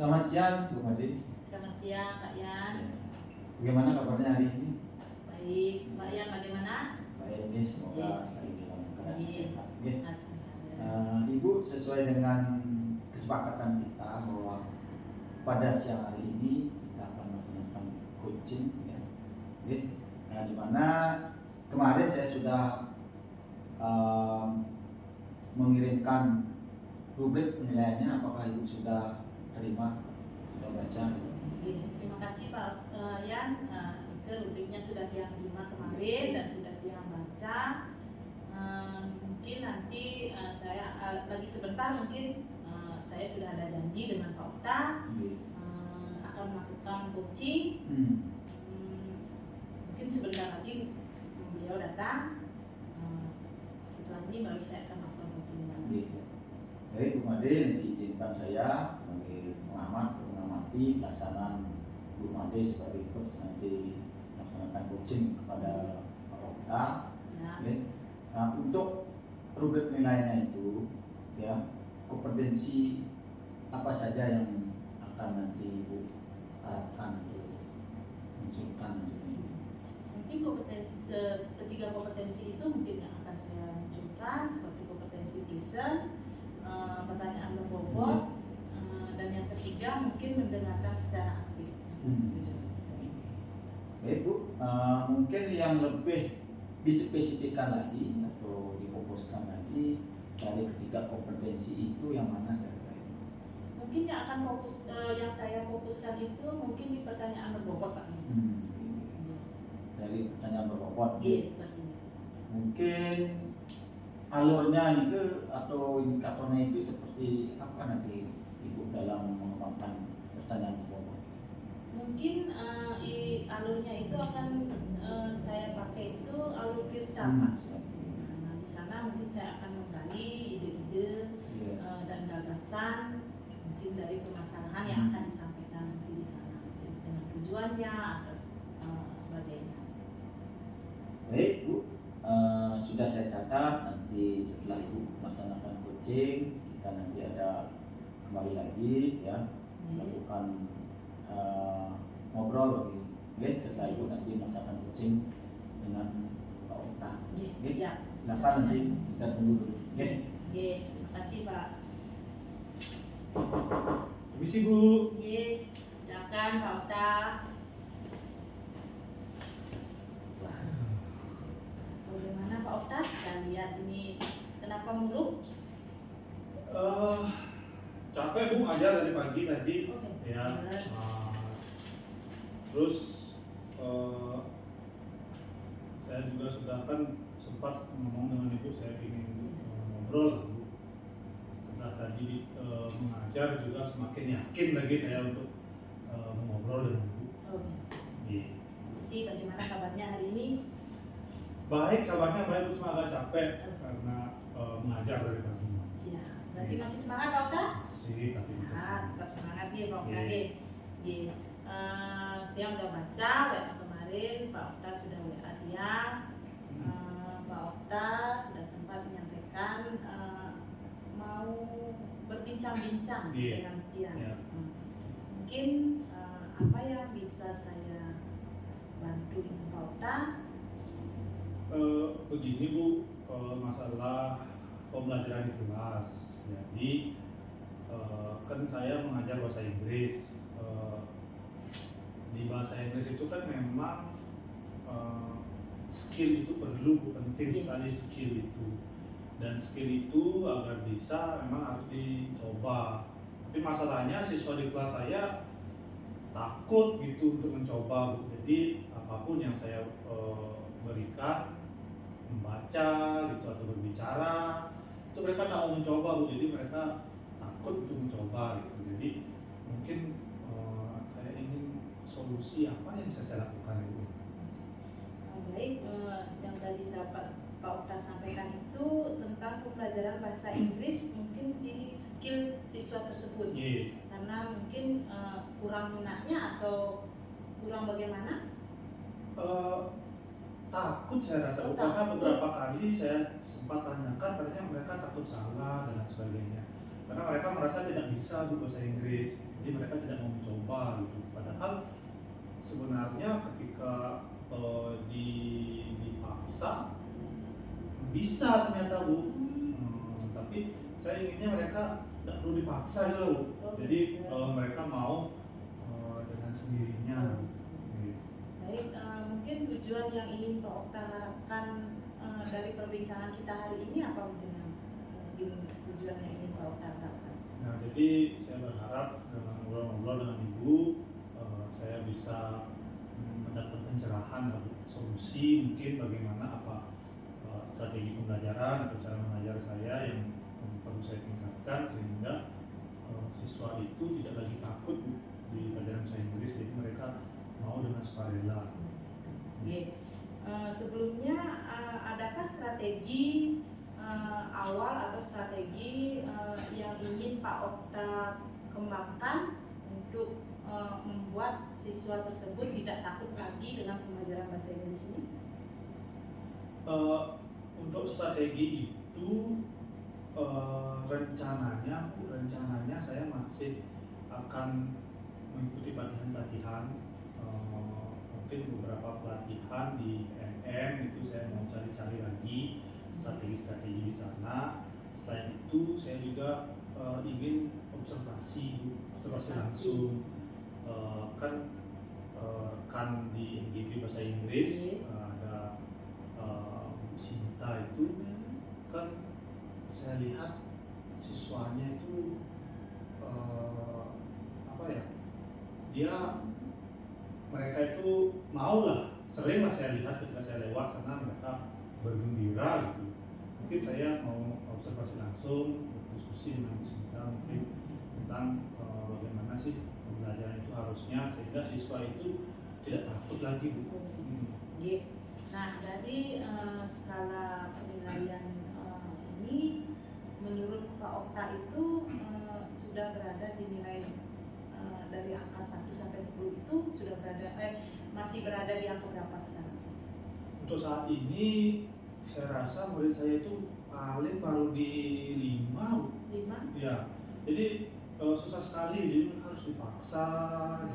Selamat siang, Bu Made. Selamat siang, Pak Yan. Bagaimana kabarnya hari ini? Baik, Pak Yan bagaimana? Baik, nih, semoga selalu dalam keadaan sehat. Oke. Ibu, sesuai dengan kesepakatan kita bahwa pada siang hari ini kita akan melaksanakan coaching, ya. Oke. Nah, di mana kemarin saya sudah mengirimkan rubrik penilaiannya. Apakah Ibu sudah terima, sudah baca? Terima kasih Pak Yan. Rubriknya sudah Tiang terima kemarin dan sudah Tiang baca. Mungkin nanti saya lagi sebentar mungkin saya sudah ada janji dengan Pak Okta akan melakukan coaching. Mungkin sebentar lagi beliau datang. Setelah ini baru saya akan melakukan coaching lagi. Baik, Bu Made, diizinkan saya sebagai mengamati pelaksanaan Bu Made sebagai coach nanti melaksanakan coaching kepada Pak Okta. Nah, untuk rubrik penilaiannya itu, ya, kompetensi apa saja yang akan nanti Ibu harapkan untuk munculkan ini? Mungkin ketiga kompetensi itu mungkin yang akan saya munculkan seperti kompetensi present, pertanyaan berbobot, dan yang ketiga mungkin mendengarkan secara aktif. Baik Bu, mungkin yang lebih dispesifikkan lagi atau difokuskan lagi dari ketiga kompetensi itu yang mana kira-kira? Mungkin yang akan yang saya fokuskan itu mungkin di pertanyaan berbobot Pak. Dari pertanyaan berbobot. Iya, seperti itu. Mungkin alurnya itu atau indikatornya itu seperti apa nanti Ibu dalam mengembangkan pertanyaan berbobot? Mungkin alurnya itu akan saya pakai itu alur cerita Pak. Nah, di sana mungkin saya akan menggali ide-ide dan gagasan mungkin dari permasalahan yang akan disampaikan nanti di sana dengan tujuannya atau sebagainya. Baik Bu, sudah saya catat. Nanti setelah Ibu melaksanakan coaching, kita nanti ada kembali lagi, ya, melakukan ngobrol lagi. Oke, setelah Ibu nanti melaksanakan coaching dengan Pak Okta. Silakan nanti kita tunggu dulu. Terima kasih Pak. Permisi Bu. Silakan Pak Okta. Bagaimana Pak Okta? Kita lihat ini kenapa mulu? Capek Bu, ngajar dari pagi tadi. Ya. Terus saya juga sudah kan sempat ngomong dengan Ibu, saya ingin ngobrol lah Bu. Setelah tadi mengajar juga semakin yakin lagi saya untuk mengobrol dengan Ibu. Jadi bagaimana kabarnya hari ini? Baik, kabarnya baik, cuma agak capek karena mengajar dari pagi. Ya, berarti masih semangat Pak Okta? Masih, tapi tetap semangat ya Pak Okta. Tiang udah baca WA kemarin, Pak Okta sudah WA Tiang. Pak Okta sudah sempat menyampaikan mau berbincang-bincang dengan Tiang. Mungkin apa yang bisa saya bantu dengan Pak Okta? Begini Bu, masalah pembelajaran di kelas. Jadi kan saya mengajar bahasa Inggris. Di bahasa Inggris itu kan memang skill itu perlu, penting sekali skill itu. Dan skill itu agar bisa memang harus dicoba. Tapi masalahnya siswa di kelas saya takut gitu untuk mencoba Bu. Jadi apapun yang saya berikan, membaca gitu atau berbicara, itu mereka tidak mau mencoba Bu. Jadi mereka takut untuk mencoba gitu. Jadi mungkin saya ingin solusi apa yang bisa saya lakukan Bu? Baik, yang tadi Pak Okta sampaikan itu tentang pembelajaran bahasa Inggris mungkin di skill siswa tersebut. Karena mungkin kurang minatnya atau kurang bagaimana? Takut saya rasa, karena beberapa kali saya sempat tanyakan, ternyata mereka takut salah dan sebagainya. karena mereka merasa tidak bisa bahasa Inggris, jadi mereka tidak mau mencoba gitu. Padahal sebenarnya ketika dipaksa bisa ternyata Bu. Tapi saya inginnya mereka tidak perlu dipaksa gitu loh. Jadi mereka mau dengan sendirinya. Baik, mungkin tujuan yang ingin Pak Okta harapkan dari perbincangan kita hari ini apa mungkin tujuan yang ingin Pak Okta harapkan? Nah, jadi saya berharap dengan ngobrol-ngobrol dengan Ibu, saya bisa mendapat pencerahan atau solusi mungkin bagaimana strategi pembelajaran atau cara mengajar saya yang perlu saya tingkatkan sehingga siswa itu tidak lagi takut di pelajaran bahasa Inggris, jadi mereka mau dengan sukarela. Sebelumnya adakah strategi awal atau strategi yang ingin Pak Okta kembangkan untuk membuat siswa tersebut tidak takut lagi dengan pembelajaran bahasa Inggris ini? Untuk strategi itu rencananya saya masih akan mengikuti pelatihan mungkin beberapa pelatihan di PNM itu saya mau cari-cari lagi strategi-strategi di sana. Selain itu saya juga ingin observasi langsung. Kan di MGP bahasa Inggris ada Sinta itu kan saya lihat siswanya itu mereka itu mau lah, sering lah saya lihat ketika saya lewat sana mereka bergembira gitu. Mungkin saya mau observasi langsung, berdiskusi dengan Bu Sinta mungkin tentang bagaimana sih pembelajaran itu harusnya sehingga siswa itu tidak takut lagi Bu. Nah, dari skala penilaian ini menurut Pak Okta itu sudah berada di nilai dari angka 1 sampai 10 itu sudah masih berada di angka berapa sekarang? Untuk saat ini saya rasa murid saya itu paling baru di 5. Ya. Jadi susah sekali, jadi mereka harus dipaksa.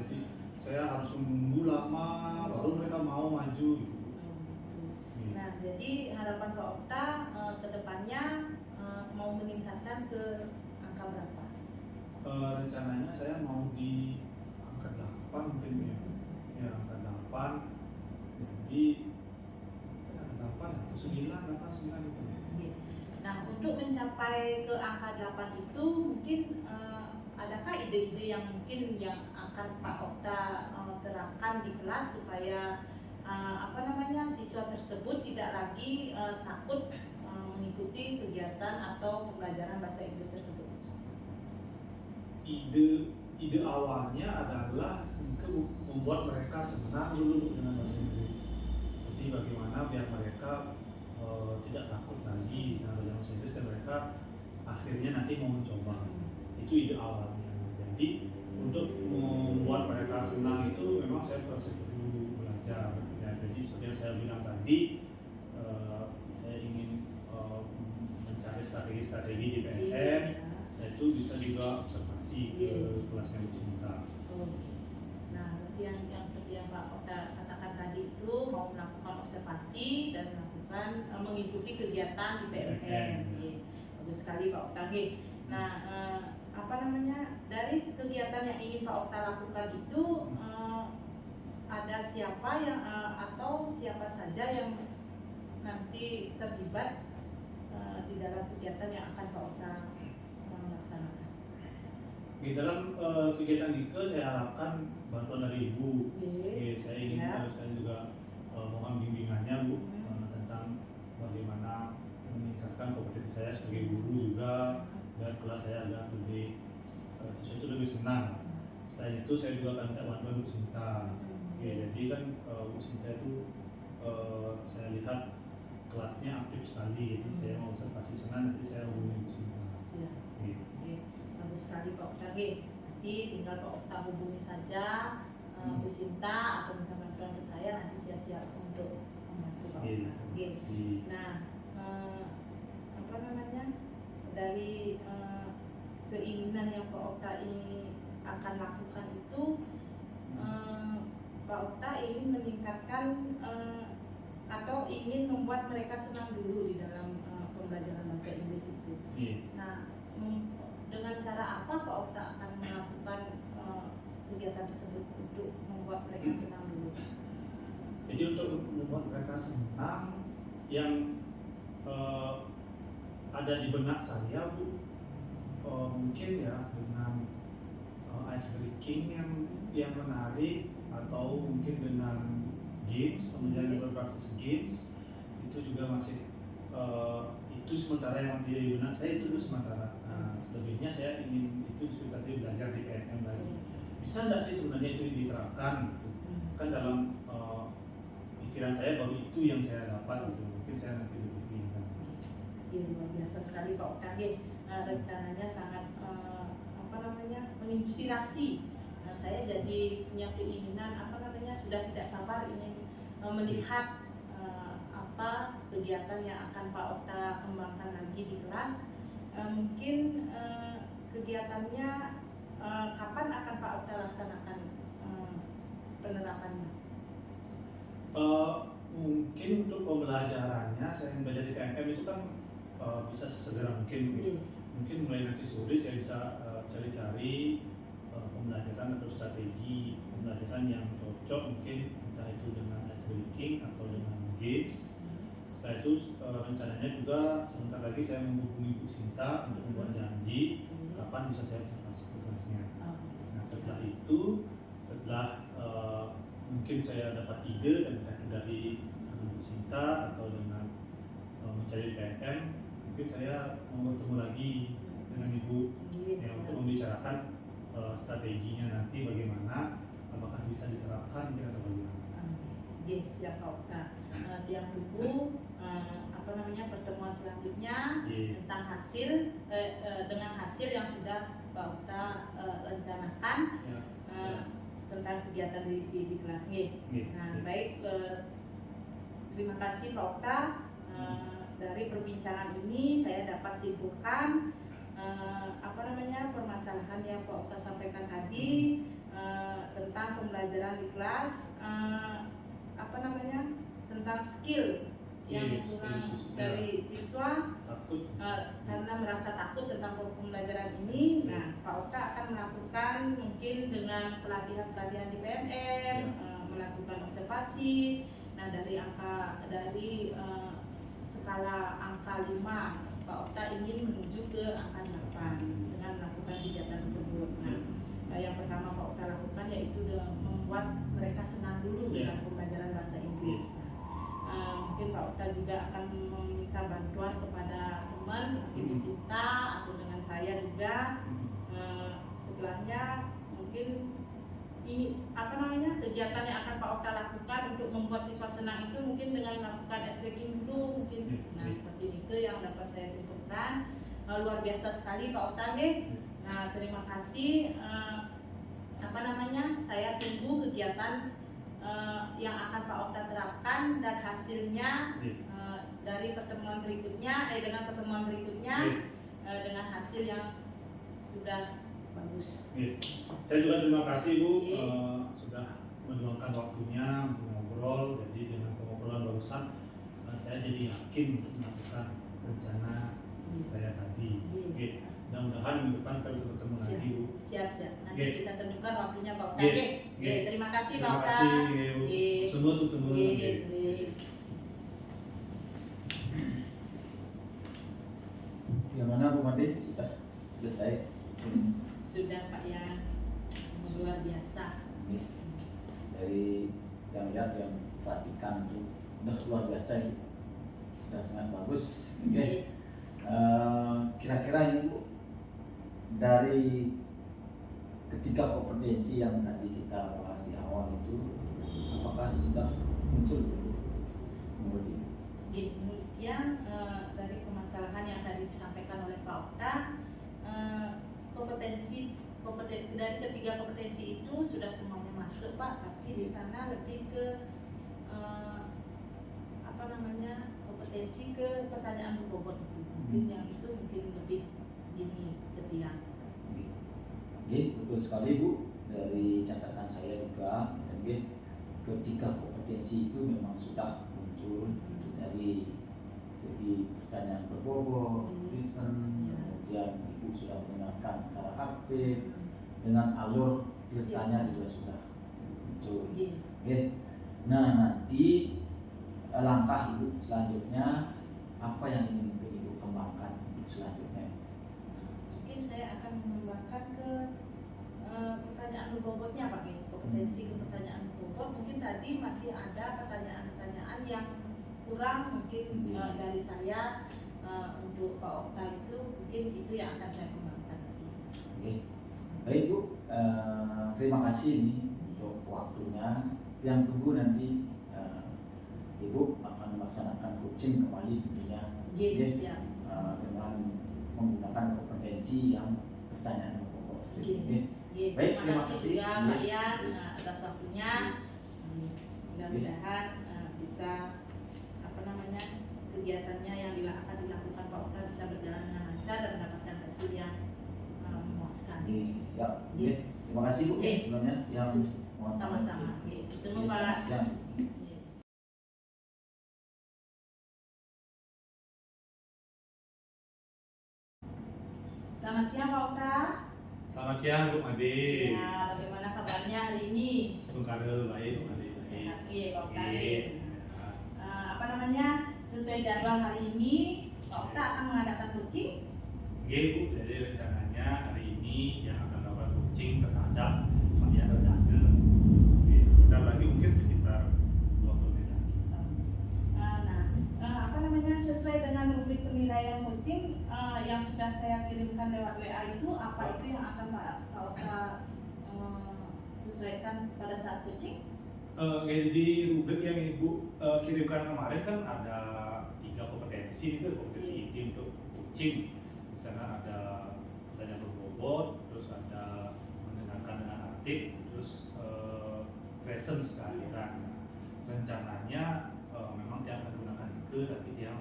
Jadi saya harus menunggu lama baru mereka mau maju gitu. Nah, jadi harapan Pak Okta ke depannya mau meningkatkan ke angka berapa? Rencananya saya mau di angka 8 mungkin ya angka 8. Jadi 8 atau 9 itu. Nah, untuk mencapai ke angka 8 itu mungkin adakah ide-ide yang mungkin yang akan Pak Okta terapkan di kelas supaya siswa tersebut tidak lagi takut mengikuti kegiatan atau pembelajaran bahasa Inggris tersebut? Ide awalnya adalah membuat mereka senang dulu dengan bahasa Inggris. Jadi bagaimana biar mereka tidak takut lagi dengan belajar bahasa Inggris dan mereka akhirnya nanti mau mencoba. Itu ide awalnya. Jadi untuk membuat mereka senang itu memang saya proses dulu belajar. Ya, jadi seperti yang saya bilang tadi, saya ingin mencari strategi-strategi di PNM. Itu bisa juga observasi ke kelasnya Bu Sinta. Nah, yang seperti yang Pak Okta katakan tadi itu mau melakukan observasi dan mengikuti kegiatan di PNM. Bagus sekali Pak Okta. Nah, dari kegiatan yang ingin Pak Okta lakukan itu ada siapa yang atau siapa saja yang nanti terlibat di dalam kegiatan yang akan Pak Okta melaksanakan? Di dalam kegiatan IKE saya harapkan bantuan dari Ibu. Saya ingin saya juga mohon bimbingannya Bu tentang bagaimana meningkatkan kompetensi saya sebagai guru juga dan kelas saya agak lebih siswa itu lebih senang. Selain itu saya juga akan minta bantuan Bu Sinta. Jadi kan Bu Sinta itu saya lihat kelasnya aktif sekali, jadi saya mau observasi sana nanti saya hubungi Bu Sinta. Bagus sekali Pak Okta. Nanti tinggal Pak Okta hubungi saja Bu Sinta atau minta bantuan ke saya, nanti saya siap untuk membantu Pak Okta. Nah, dari keinginan yang Pak Okta ini akan lakukan itu, Pak Okta ingin meningkatkan atau ingin membuat mereka senang dulu di dalam pembelajaran bahasa Inggris itu. Nah, dengan cara apa Pak Okta akan melakukan kegiatan tersebut untuk membuat mereka senang dulu? Jadi untuk membuat mereka senang, yang ada di benak saya Bu, mungkin ya dengan ice breaking yang menarik, atau mungkin dengan games, kemudian berbasis games, itu juga masih itu sementara yang di benak saya itu sementara. Nah, selebihnya saya ingin itu seperti belajar di PNM lagi. Bisa nggak sih sebenarnya itu diterapkan? Kan dalam pikiran saya baru itu yang saya dapat gitu. Mungkin saya nanti lebih Ya, luar biasa sekali Pak Okta. Rencananya sangat menginspirasi. Saya jadi punya keinginan sudah tidak sabar ingin melihat apa kegiatan yang akan Pak Okta kembangkan lagi di kelas. Mungkin kegiatannya kapan akan Pak Okta laksanakan penerapannya? Mungkin untuk pembelajarannya, saya belajar di KMM itu kan bisa sesegera mungkin. Mungkin mulai nanti sore saya bisa cari-cari pembelajaran atau strategi pembelajaran yang cocok, mungkin entah itu dengan ice breaking atau dengan games. Setelah itu rencananya juga sebentar lagi saya menghubungi Bu Sinta untuk membuat janji kapan bisa saya masuk ke kelasnya. Nah, setelah itu, setelah mungkin saya dapat ide dan dari Bu Sinta atau dengan mencari PNM, mungkin saya mau bertemu lagi dengan Ibu untuk membicarakan strateginya nanti bagaimana, apakah bisa diterapkan atau bagaimana. Siap Pak Okta. Yang tunggu pertemuan selanjutnya tentang hasil dengan hasil yang sudah Pak Okta rencanakan tentang kegiatan di kelas. Baik, terima kasih Pak Okta. Dari perbincangan ini saya dapat simpulkan permasalahan yang Pak Okta sampaikan tadi tentang pembelajaran di kelas, tentang skill yang kurang dari siswa karena merasa takut tentang pembelajaran ini. Nah, Pak Okta akan melakukan mungkin dengan pelatihan-pelatihan di PNM, melakukan observasi. Nah, dari skala angka 5, Pak Okta ingin menuju ke angka 8 dengan melakukan kegiatan tersebut. Nah, yang pertama Pak Okta lakukan yaitu membuat mereka senang dulu dengan pembelajaran bahasa Inggris. Mungkin Pak Okta juga akan meminta bantuan kepada teman seperti Bu Sinta atau dengan saya juga. Setelahnya mungkin kegiatan yang akan Pak Okta lakukan untuk membuat siswa senang itu mungkin dengan melakukan ice breaking dulu mungkin. Nah, seperti itu yang dapat saya simpulkan. Luar biasa sekali Pak Okta. Nah, terima kasih. Saya tunggu kegiatan yang akan Pak Okta terapkan dan hasilnya dari pertemuan berikutnya dengan pertemuan berikutnya dengan hasil yang sudah bagus. Saya juga terima kasih Bu sudah meluangkan waktunya mengobrol. Jadi dengan pengobrolan barusan saya jadi yakin untuk melakukan rencana saya tadi. Mudah-mudahan minggu depan kita bisa bertemu lagi Bu. Siap. Nanti kita tentukan waktunya Pak Okta. Terima kasih Pak Okta. Semua. Yang mana Bu Made sudah selesai? Sudah Pak, yang luar biasa. Dari yang lihat yang perhatikan itu udah luar biasa itu, sudah sangat bagus. Kira-kira ini Bu, dari ketiga kompetensi yang tadi kita bahas di awal itu, apakah sudah muncul menurut ini? Kemudian dari permasalahan yang tadi disampaikan oleh Pak Okta, dari ketiga kompetensi itu sudah semuanya masuk Pak, tapi di sana lebih ke kompetensi ke pertanyaan berbobot itu. Mungkin yang itu mungkin lebih gini ketika Oke, betul sekali Bu. Dari catatan saya juga, oke, ketika kompetensi itu memang sudah muncul dari segi pertanyaan berbobot, reason, kemudian Ibu sudah mendengarkan secara aktif, dengan alur ceritanya juga sudah muncul. Oke. Nah, nanti langkah Ibu selanjutnya apa yang ingin Ibu kembangkan selanjutnya? Mungkin saya akan mengembangkan ke pertanyaan berbobotnya Pak, kompetensi ke pertanyaan berbobot. Mungkin tadi masih ada pertanyaan-pertanyaan yang kurang mungkin dari saya untuk Pak Okta itu, mungkin itu yang akan saya kembangkan. Oke, baik Bu, terima kasih nih untuk waktunya. Yang tunggu nanti Ibu akan melaksanakan coaching kembali tentunya, dengan menggunakan kompetensi yang pertanyaan pokok. Baik, terima kasih juga Pak Yan atas waktunya. Mudah-mudahan bisa kegiatannya yang akan dilakukan Pak Okta bisa berjalan dengan lancar dan mendapatkan hasil yang memuaskan. Siap. Terima kasih Bu sebelumnya yang sama-sama. Semua Pak. Selamat siang Pak Okta. Selamat siang Bu Made. Ya, bagaimana kabarnya hari ini? Setungkara baik Bu Made. Sehat Pak Okta. Sesuai jadwal hari ini Pak Okta akan mengadakan coaching. Oke Bu, jadi rencananya hari ini yang akan melakukan coaching terhadap media terjaga. Oke, sebentar lagi mungkin sekitar 20 menit lagi. Sesuai dengan rubrik penilaian coaching yang sudah saya kirimkan lewat WA itu, apa itu yang akan Pak Okta sesuaikan pada saat coaching? Di rubrik yang Ibu kirimkan kemarin kan ada 3 kompetensi itu, kompetensi inti untuk coaching. Di sana ada pertanyaan berbobot, terus ada mendengarkan dengan aktif, terus presence kehadiran. Rencananya memang dia akan gunakan itu, tapi dia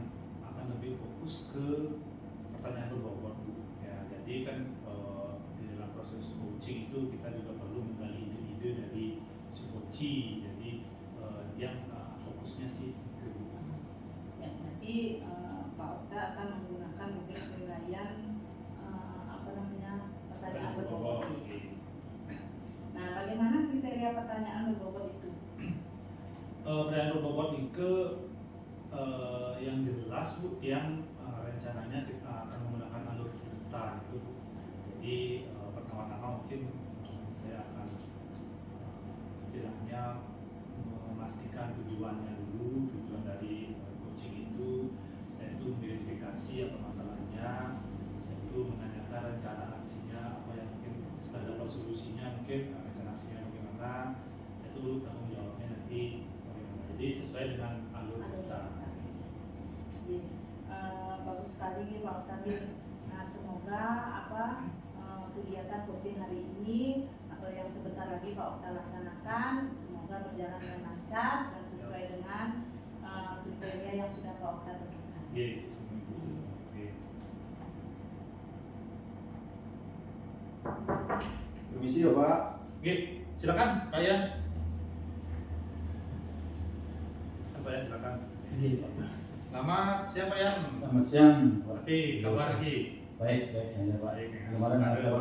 akan lebih fokus ke pertanyaan berbobot. Ya, jadi kan di dalam proses coaching itu kita juga perlu menggali ide-ide dari si coachee. Jadi dia fokusnya sih ke ya, nanti Pak Okta akan menggunakan rubrik penilaian pertanyaan berbobot. Nah, bagaimana kriteria pertanyaan berbobot itu? Pertanyaan berbobot itu yang jelas Bu, yang rencananya kita akan menggunakan alur cerita itu. Jadi pertama-tama mungkin saya akan istilahnya memastikan tujuannya dulu, tujuan dari coaching itu. Setelah itu verifikasi apa masalahnya, setelah itu menanyakan rencana aksinya apa yang mungkin setelah dapat solusinya, mungkin rencana aksinya bagaimana. Setelah itu tanggung jawabnya nanti bagaimana. Jadi sesuai dengan alur cerita. Bagus sekali nih Pak Okta. Nah, semoga kegiatan coaching hari ini atau yang sebentar lagi Pak Okta laksanakan semoga berjalan dengan lancar dan sesuai dengan kriteria yang sudah Pak Okta tentukan. Permisi ya Pak. Oke, silakan Pak Yan. Pak Yan silakan. Selamat siang Pak Yan. Selamat siang Pak. Oke, kabar lagi. Baik saya Pak. Kemarin ada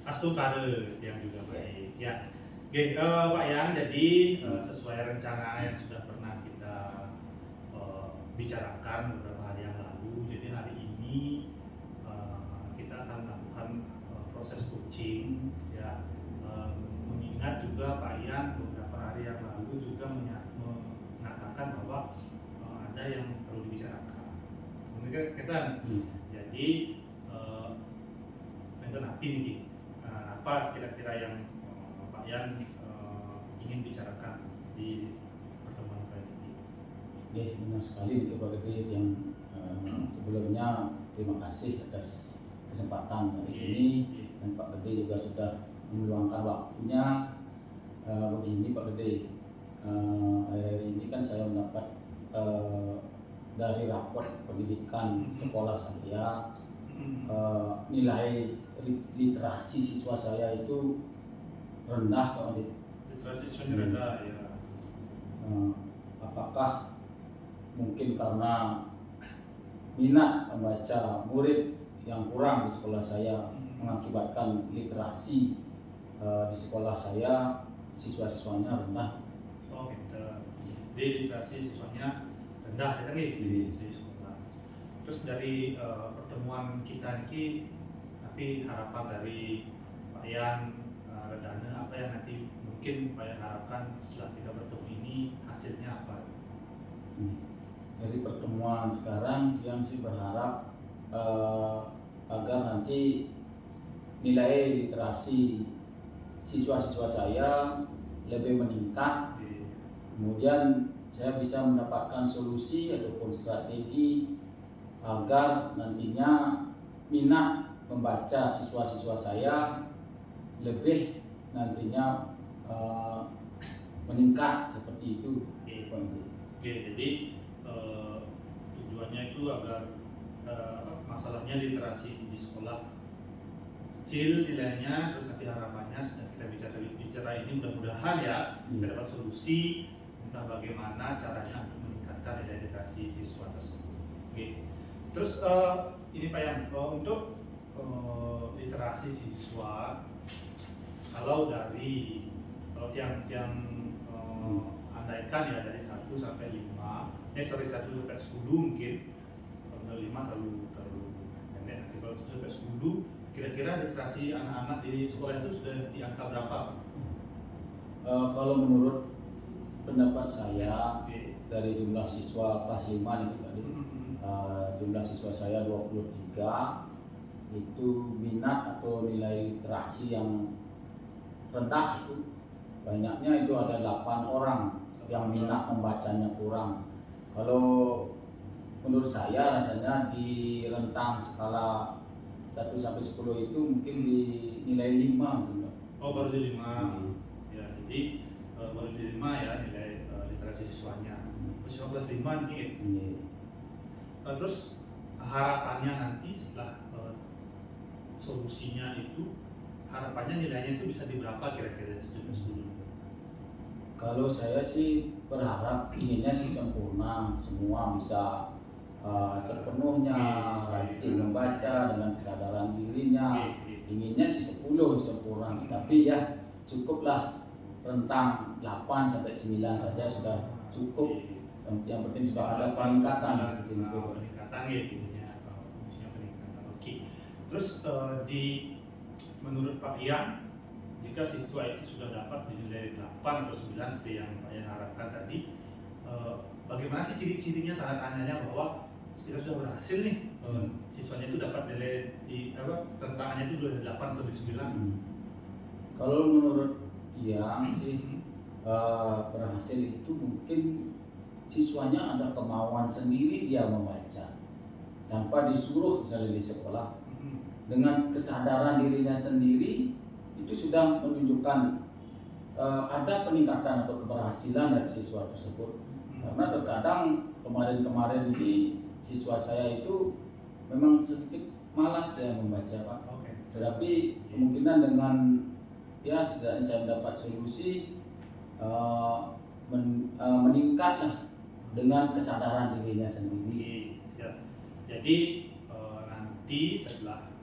Astungkare yang juga baik. Ya. Oke, Pak Yan, jadi sesuai rencana yang sudah pernah kita bicarakan beberapa hari yang lalu, jadi hari ini kita akan melakukan proses coaching, ya. Mengingat juga Pak Yan beberapa hari yang lalu juga mengatakan bahwa ada yang perlu dibicarakan. Mungkin kita, jadi nanti nih, apa kira-kira yang Pak Yan ingin bicarakan di pertemuan kali ini? Ya, benar sekali Pak Gede yang sebelumnya terima kasih atas kesempatan hari ini, dan Pak Gede juga sudah meluangkan waktunya. Begini Pak Gede, akhir-akhir ini kan saya mendapat dari rapor pendidikan sekolah saya nilai literasi siswa saya itu rendah Pak Adit. Literasi siswanya rendah ya. Apakah mungkin karena minat membaca murid yang kurang di sekolah saya mengakibatkan literasi di sekolah saya siswa-siswanya rendah. Oh gitu. Jadi literasi siswanya rendah ya kan di sekolah. Terus dari pertemuan kita ini, tapi harapan dari Pak Yan Redana apa yang nanti mungkin Pak Yan harapkan setelah kita bertemu ini hasilnya apa? Dari pertemuan sekarang yang sih berharap agar nanti nilai literasi siswa-siswa saya lebih meningkat. Kemudian saya bisa mendapatkan solusi ataupun strategi agar nantinya minat membaca siswa-siswa saya lebih nantinya meningkat seperti itu. Oke, jadi tujuannya itu agar masalahnya literasi di sekolah kecil nilainya, terus nanti harapannya sudah kita bicara ini mudah-mudahan ya kita dapat solusi tentang bagaimana caranya untuk meningkatkan nilai literasi siswa tersebut. Oke. Terus ini Pak Yan, untuk literasi siswa kalau yang andaikan ya dari 1 sampai 5, 1 sampai 10 mungkin, kalau 5 terlalu pendek, nanti kalau 1 sampai 10 kira-kira literasi anak-anak di sekolah itu sudah di angka berapa? Kalau menurut pendapat saya dari jumlah siswa kelas 5 nih tadi, jumlah siswa saya 23, itu minat atau nilai literasi yang rendah itu banyaknya itu ada 8 orang yang minat membacanya kurang. Kalau menurut saya rasanya di rentang skala 1 sampai 10 itu mungkin di nilai 5 gitu. Oh baru di 5. Ya, jadi baru di 5 ya nilai literasi siswanya. Siswa kelas 5 nih. Terus harapannya nanti setelah solusinya itu, harapannya nilainya itu bisa di berapa kira-kira dari 10? Kalau saya sih berharap inginnya sih sempurna, semua bisa sepenuhnya rajin membaca dengan kesadaran dirinya. Inginnya sih 10 sempurna, tapi ya cukuplah rentang 8 sampai 9 saja sudah cukup. Yang penting sudah ada peningkatan seperti itu. Peningkatan ya intinya, fungsinya peningkatan. Oke. Terus menurut Pak Yan, jika siswa itu sudah dapat dinilai 8 atau 9 seperti yang Pak Yan harapkan tadi, bagaimana sih ciri-cirinya, tanda-tandanya bahwa kita sudah berhasil nih siswanya itu dapat nilai tantangannya itu sudah 8 atau 9? Kalau menurut Yang sih berhasil itu mungkin siswanya ada kemauan sendiri dia membaca tanpa disuruh misalnya di sekolah, dengan kesadaran dirinya sendiri itu sudah menunjukkan ada peningkatan atau keberhasilan dari siswa tersebut. Karena terkadang kemarin ini siswa saya itu memang sedikit malas dia membaca Pak. Tetapi kemungkinan dengan ya setidaknya saya mendapat solusi meningkatlah dengan kesadaran dirinya sendiri. Siap. Jadi nanti setelah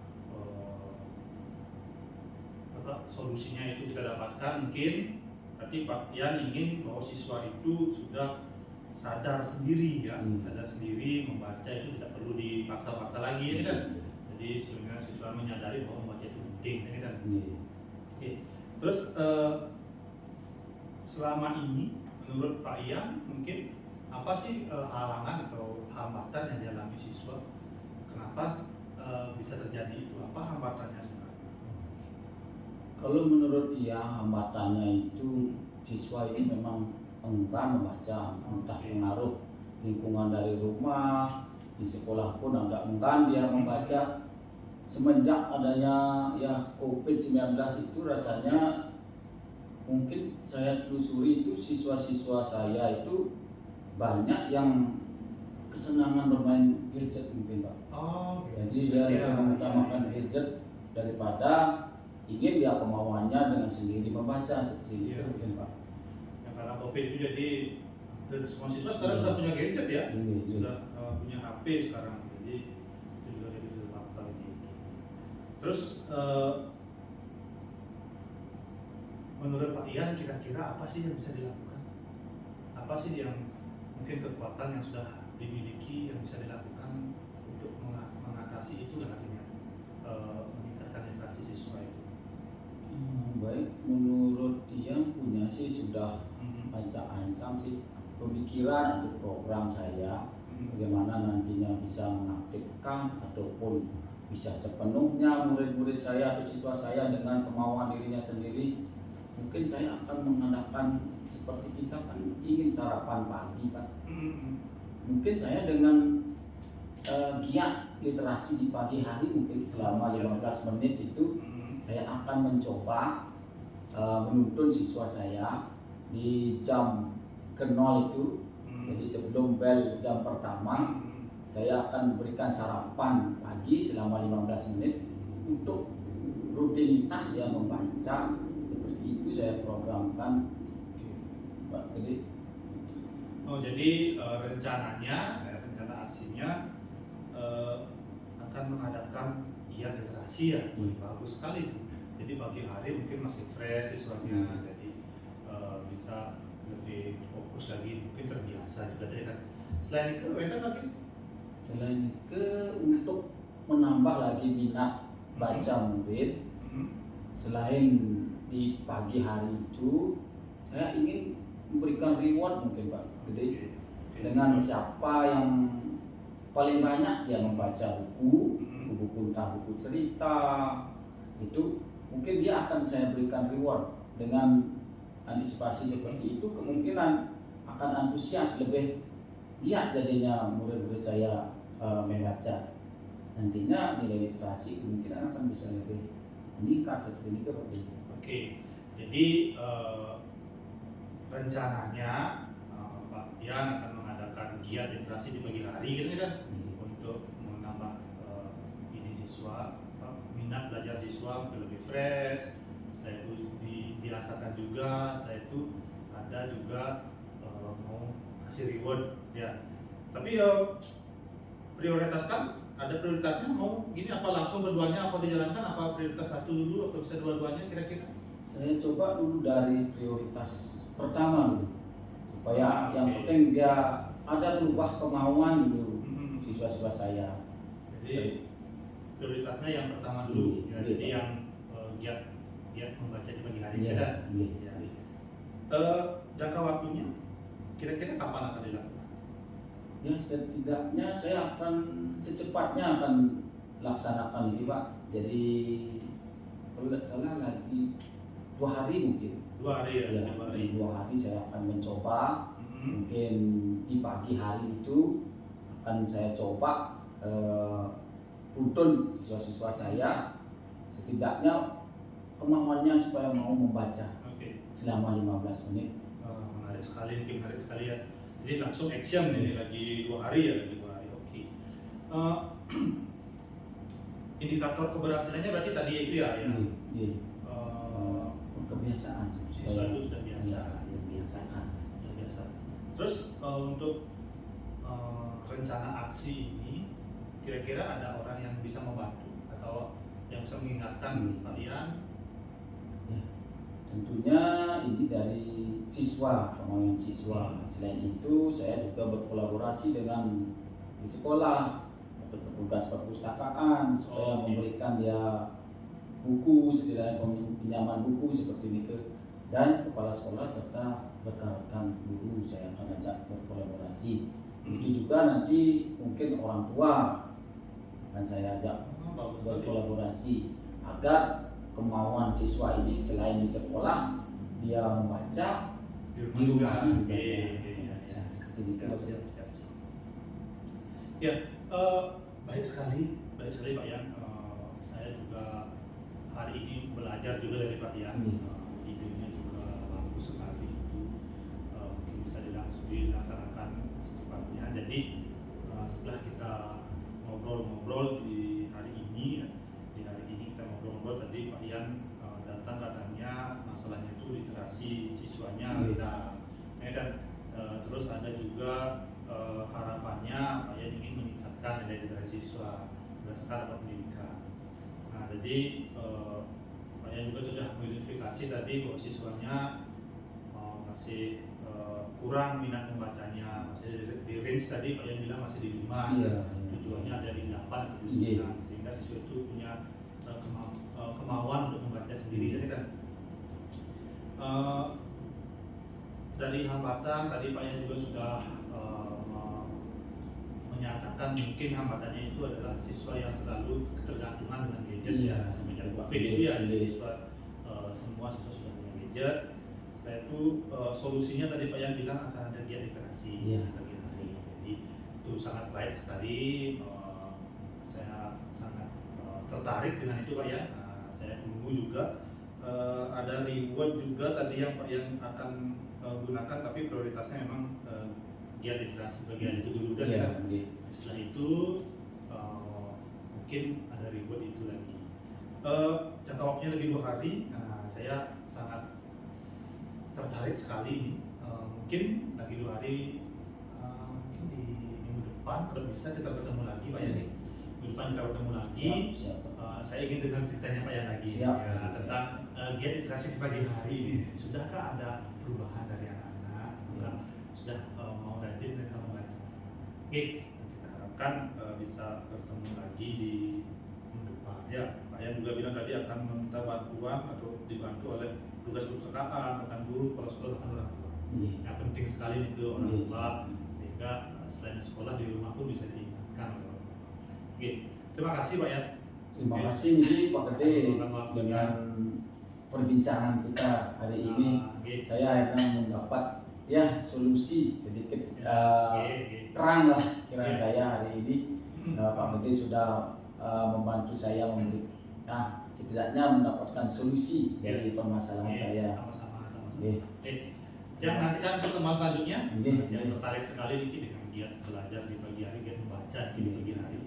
solusinya itu kita dapatkan, mungkin berarti Pak Yan ingin bahwa siswa itu sudah sadar sendiri ya, sadar sendiri membaca itu tidak perlu dipaksa-paksa lagi ya kan. Jadi sebenarnya siswa menyadari bahwa membaca itu penting ya kan. Oke. Terus selama ini menurut Pak Yan mungkin apa sih halangan atau hambatan yang dialami siswa? Kenapa bisa terjadi itu? Apa hambatannya sebenarnya? Kalau menurut dia hambatannya itu siswa ini memang enggan membaca, entah pengaruh lingkungan dari rumah, di sekolah pun agak enggan dia membaca. Semenjak adanya ya COVID-19 itu rasanya mungkin saya telusuri itu siswa-siswa saya itu banyak yang kesenangan bermain gadget mungkin Pak. Oh, Jadi dia lebih mengutamakan gadget daripada ingin dia kemauannya dengan sendiri membaca seperti itu mungkin Pak. Ya, karena COVID itu jadi semua siswa sekarang sudah punya gadget ya, sudah punya HP sekarang, jadi itu juga jadi faktor ini. Terus menurut Pak Ian kira-kira apa sih yang bisa dilakukan? Apa sih yang mungkin kekuatan yang sudah dimiliki yang bisa dilakukan untuk mengatasi itu artinya meningkatkan literasi siswa itu? Baik, menurut dia punya sih sudah ancang-ancang sih pemikiran untuk program saya bagaimana nantinya bisa mengaktifkan ataupun bisa sepenuhnya murid-murid saya atau siswa saya dengan kemauan dirinya sendiri. Mungkin saya akan mengadakan seperti kita kan ingin sarapan pagi Pak. Mungkin saya dengan giat literasi di pagi hari mungkin selama 15 menit itu saya akan mencoba menuntun siswa saya di jam ke-0 itu. Jadi sebelum bel jam pertama saya akan berikan sarapan pagi selama 15 menit untuk rutinitas dia membaca. Seperti itu saya programkan Pak. Jadi rencananya rencana aksinya akan mengadakan giat literasi ya. Bagus sekali. Jadi pagi hari mungkin masih fresh siswanya, jadi bisa lebih fokus lagi, mungkin terbiasa juga tadi kan. Selain itu, lagi? Selain itu untuk menambah lagi minat baca murid, selain di pagi hari itu saya ingin memberikan reward mungkin Pak. Jadi dengan siapa yang paling banyak dia membaca buku entah buku cerita itu, mungkin dia akan saya berikan reward. Dengan antisipasi seperti itu kemungkinan akan antusias, lebih giat jadinya murid-murid saya membaca. Nantinya nilai literasi kemungkinan akan bisa lebih meningkat seperti itu Pak. Oke, jadi rencananya Pak Ian akan mengadakan giat literasi di pagi hari gitu kan, untuk menambah ini siswa, minat belajar siswa lebih fresh. Setelah itu dibiasakan juga, setelah itu ada juga mau kasih reward ya. Tapi prioritaskan, ada prioritasnya mau gini apa langsung keduanya, apa dijalankan, apa prioritas satu dulu atau bisa dua-duanya kira-kira? Saya coba dulu dari prioritas pertama dulu, supaya yang penting dia ada berubah kemauan dulu siswa-siswa saya. Jadi prioritasnya yang pertama dulu, ya, jadi yang giat membaca di pagi hari ya. Jangka waktunya kira-kira kapan akan dilakukan? Ya setidaknya saya akan secepatnya akan laksanakan ini Pak. Jadi kalau tidak salah lagi 2 hari mungkin. 2 hari ya? 2 hari saya akan mencoba. Mungkin di pagi hari itu akan saya coba tuntun siswa-siswa saya setidaknya kemauannya supaya mau membaca selama 15 menit. Menarik sekali ya. Jadi langsung action ini lagi 2 hari ya, Oke. Indikator keberhasilannya berarti tadi itu ya. Kebiasaan. Siswa itu sudah biasa. Sudah biasa. Terus untuk rencana aksi ini kira-kira ada orang yang bisa membantu atau yang bisa mengingatkan Pak Ian? Ya, tentunya ini dari siswa, kemauan siswa. Selain itu saya juga berkolaborasi dengan di sekolah, petugas perpustakaan supaya memberikan dia buku, setidaknya pinjaman buku seperti itu, dan kepala sekolah serta rekan-rekan guru saya akan ajak berkolaborasi. Itu juga nanti mungkin orang tua akan saya ajak berkolaborasi agar kemauan siswa ini selain di sekolah dia membaca di rumah juga. Siap. Ya, baik sekali Pak Ian. Saya juga hari ini belajar juga dari Pak Ian. Idenya juga bagus sekali itu, mungkin bisa dilaksanakan secepatnya. Jadi setelah kita ngobrol-ngobrol di hari ini ya, di hari ini kita ngobrol-ngobrol tadi Pak Yan datang katanya masalahnya itu literasi siswanya rendah, dan terus ada juga harapannya Pak Yan ingin meningkatkan nilai literasi siswa berdasarkan rapat pendidikan. Nah, jadi Pak Yan juga sudah mengidentifikasi tadi bahwa siswanya masih kurang minat membacanya, masih di range tadi Pak Yan bilang masih di 5, tujuannya ada di 8 atau di 9, sehingga siswa itu punya kemauan untuk membaca sendiri. Jadi kan dari hambatan tadi Pak Yan juga sudah menyatakan mungkin hambatannya itu adalah siswa yang terlalu ketergantungan dengan gadget ya, semenjak COVID itu ya, siswa semua siswa sudah punya gadget. Setelah itu solusinya tadi Pak Yan bilang akan ada giat literasi pagi hari. Jadi itu sangat baik sekali. Saya sangat tertarik dengan itu Pak Yan. Saya tunggu juga ada reward juga tadi yang Pak Yan akan gunakan, tapi prioritasnya memang giat literasi bagian itu dulu dan setelah itu mungkin ada reward itu lagi. Jangka waktunya lagi 2 hari. Nah, saya sangat tertarik sekali ini. Mungkin lagi 2 hari, mungkin di minggu depan kalau bisa kita bertemu lagi Pak Yani. Minggu depan kita bertemu lagi. Saya ingin dengar ceritanya Pak Yani lagi tentang giat literasi pagi hari ini. Sudahkah ada perubahan dari anak-anak? Sudah mau rajin mereka membaca? Oke, kita harapkan bisa bertemu lagi di minggu depan. Ya, Pak Yani juga bilang tadi akan meminta bantuan atau dibantu oleh tugas perpustakaan, tentang guru, kepala sekolah, bahkan orang tua. Yang penting sekali itu orang tua, sehingga selain di sekolah di rumah pun bisa diingatkan oleh orang tua. Oke, terima kasih Pak Yan. Terima kasih Pak Gede dengan perbincangan kita hari ini. Saya akhirnya mendapat solusi sedikit terang lah kira saya hari ini. Pak Gede sudah membantu saya memberi setidaknya mendapatkan solusi dari permasalahan saya. Sama-sama. Yang nantikan pertemuan selanjutnya, yang tertarik sekali nih dengan giat belajar di pagi hari, giat membaca di pagi hari.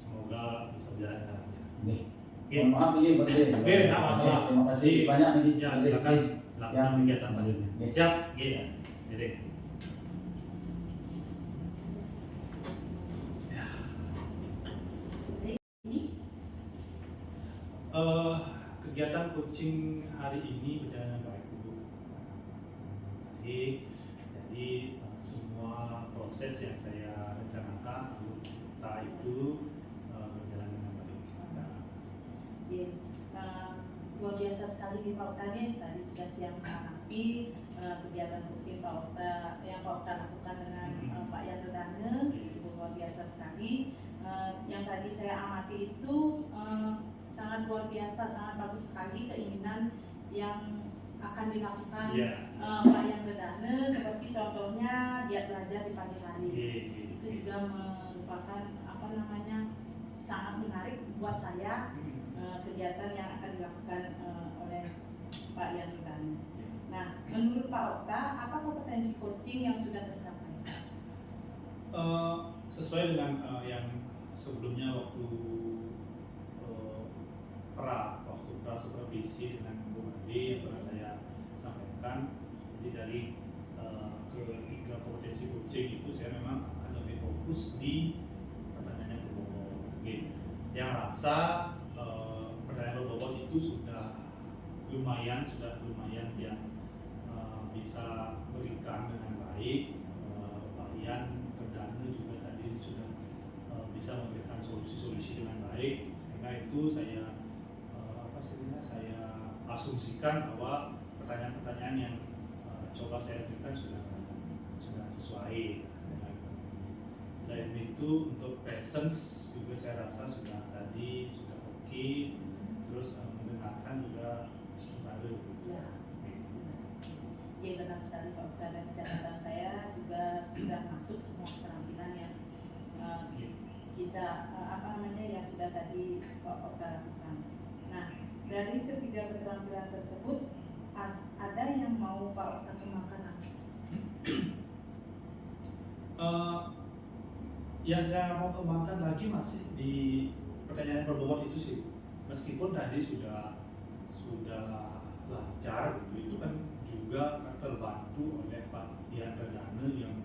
Semoga bisa berjalan dengan lancar. Mohon maaf ini Pak Gede. Tidak masalah. Terima kasih banyak nih. Ya, silakan lakukan kegiatan selanjutnya. Siap. Jadi. Kegiatan coaching hari ini berjalan dengan baik Bu. Jadi semua proses yang saya rencanakan kita itu berjalan dengan baik. Luar biasa sekali nih Pak Okta nih, tadi sudah siang menanggapi kegiatan coaching Pak Okta yang Pak Okta lakukan dengan Pak Yan Redane, sungguh luar biasa sekali. Yang tadi saya amati itu sangat luar biasa, sangat bagus sekali keinginan yang akan dilakukan Pak Yan Redane, seperti contohnya giat belajar di pagi hari. Itu juga merupakan sangat menarik buat saya. Kegiatan yang akan dilakukan oleh Pak Yan Redane. Nah, menurut Pak Okta, apa kompetensi coaching yang sudah tercapai? Sesuai dengan yang sebelumnya waktu pra supervisi dengan Bu Madi yang pernah saya sampaikan. Jadi dari ketiga kompetensi coaching itu saya memang akan lebih fokus di pertanyaan yang berbobot. Yang rasa pertanyaan berbobot itu sudah lumayan yang bisa berikan dengan baik. Pak Yan Redane juga tadi sudah bisa memberikan solusi-solusi dengan baik, sehingga itu saya asumsikan bahwa pertanyaan-pertanyaan yang coba saya berikan sudah sesuai. Selain itu untuk presence juga saya rasa sudah oke. Terus mendengarkan juga baru. Ya benar sekali Pak Okta, dan catatan saya juga sudah masuk semua keterampilan yang kita yang sudah tadi Pak Okta lakukan. Nah, dari ketiga keterampilan tersebut ada yang mau Pak Okta kembangkan? yang saya mau kembangkan lagi masih di pertanyaan berbobot itu sih. Meskipun tadi sudah lancar gitu, itu kan juga kan terbantu oleh Pak Ian Redane yang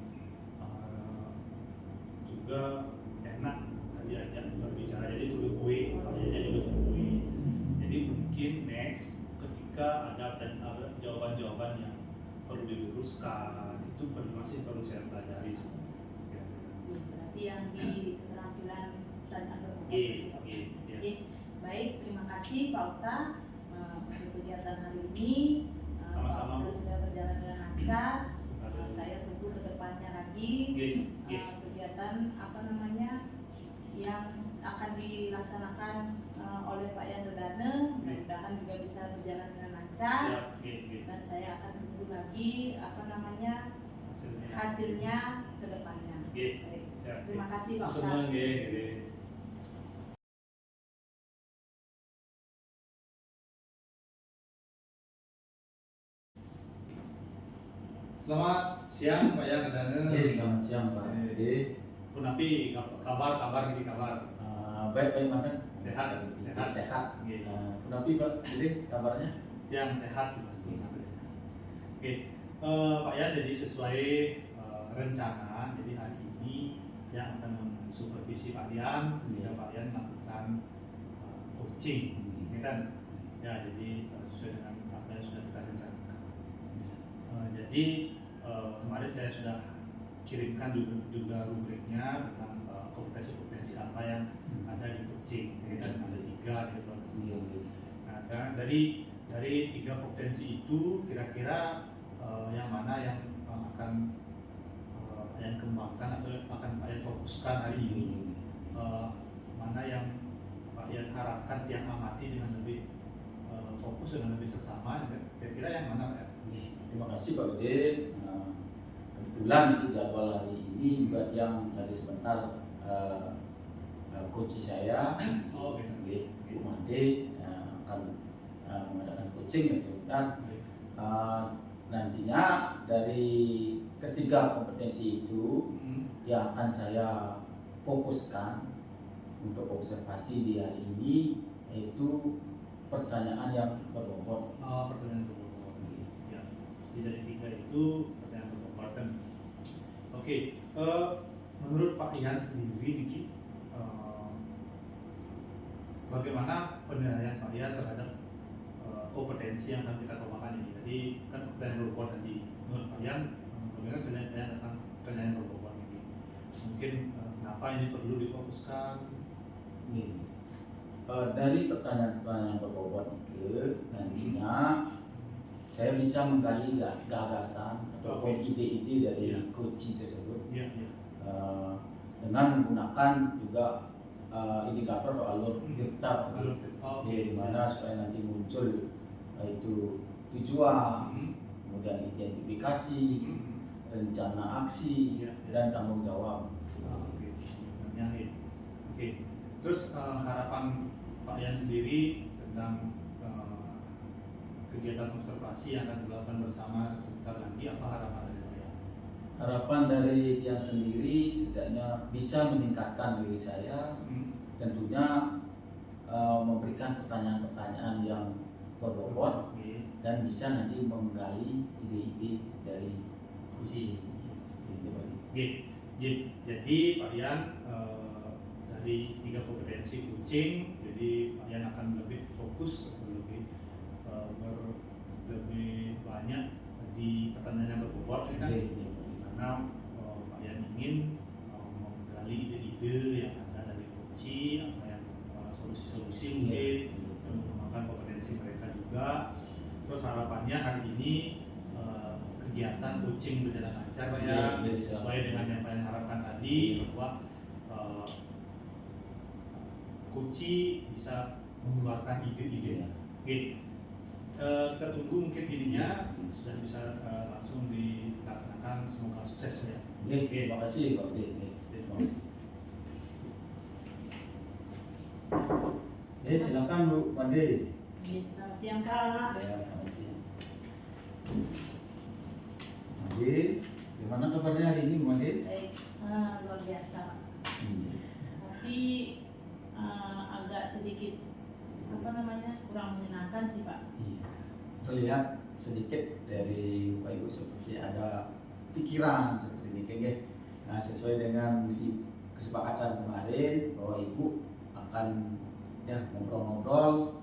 juga enak tadi ajak berbicara, jadi to the point, Pak Iannya juga to the point. Jadi mungkin next ketika ada jawaban-jawaban yang perlu diluruskan itu masih perlu saya pelajari sih. Berarti yang di keterampilan pertanyaan berbobot. Oke. Baik, terima kasih Pak Okta untuk kegiatan hari ini. Sama-sama, Bu. Sudah berjalan dengan lancar. Saya tunggu ke depannya lagi kegiatan yang akan dilaksanakan oleh Pak Ian Redane. Mudah-mudahan juga bisa berjalan dengan lancar. Dan saya akan tunggu lagi hasilnya ke depannya. Baik. Terima kasih Pak Okta. Selamat siang Pak Ian Redane. Selamat siang Pak Dede. Punapi kabar. Baik Makan. Sehat. Punapi Pak Dede kabarnya? Yang sehat pasti. Oke, Pak Ian, jadi sesuai rencana, jadi hari ini yang akan mensupervisi Pak Ian, Pak Ian melakukan coaching, kan? Ya, jadi sesuai dengan apa yang sudah kita rencanakan. Jadi kemarin saya sudah kirimkan juga rubriknya tentang kompetensi-kompetensi apa yang ada di coaching. Jadi ada 3 gitu. Nah, dari 3 kompetensi itu kira-kira yang mana yang akan Pak Ian kembangkan atau akan Pak Ian fokuskan hari ini, mana yang Pak Ian harapkan tiang amati dengan lebih fokus dan lebih seksama, kira-kira yang mana Pak Ian? Terima kasih Pak Dede. Kebetulan itu jadwal hari ini juga yang lagi sebentar coach saya, Bu Made akan mengadakan coaching dan sebentar. Nantinya dari ketiga kompetensi itu yang akan saya fokuskan untuk observasi di hari ini yaitu pertanyaan yang berbobot. Pertanyaan berbobot. Ya. Jadi dari 3 itu pertanyaan berbobot. Oke. Menurut Pak Ian sendiri, Diki, bagaimana penilaian Pak Ian terhadap kompetensi yang akan kita kembangkan ini? Jadi kan pertanyaan berbobot tadi, menurut Pak Ian, bagaimana penilaian tentang pertanyaan berbobot ini? Mungkin kenapa ini perlu difokuskan? Dari pertanyaan-pertanyaan berbobot itu nantinya saya bisa menggali gagasan ataupun ide-ide dari coaching tersebut dengan menggunakan juga indikator atau alur Tirta, di mana supaya nanti muncul itu tujuan, kemudian identifikasi, rencana aksi, dan tanggung jawab. Oke. Terus harapan Pak Ian sendiri tentang kegiatan observasi yang akan dilakukan bersama sebentar lagi, apa harapan dari Pak Ian? Harapan dari dia sendiri setidaknya bisa meningkatkan diri saya, tentunya memberikan pertanyaan-pertanyaan yang berbobot dan bisa nanti menggali ide-ide dari coaching. Jadi Pak Ian dari 3 kompetensi coaching, jadi Pak Ian akan lebih fokus atau lebih banyak di pertanyaan yang berbobot, ya kan? Karena Pak Ian ingin menggali ide-ide yang ada dari coaching, apa yang solusi-solusi mungkin, dan mengembangkan kompetensi mereka juga. Terus harapannya hari ini kegiatan coaching berjalan lancar Pak Ian, sesuai dengan yang Pak Ian harapkan tadi, bahwa coaching bisa mengeluarkan ide-ide. Kita tunggu mungkin idenya sudah bisa langsung dilaksanakan, semoga sukses ya. Terima kasih Pak Dede. Terima kasih. Silakan Bu Made. Selamat siang Pak. Selamat siang. Made, gimana kabarnya hari ini Bu Made? Baik, luar biasa Pak. lebih agak sedikit kurang menyenangkan sih Pak. Iya. Terlihat sedikit dari Bapak Ibu seperti ada pikiran seperti ini, ya. Nah, sesuai dengan kesepakatan kemarin bahwa Ibu akan ya ngobrol-ngobrol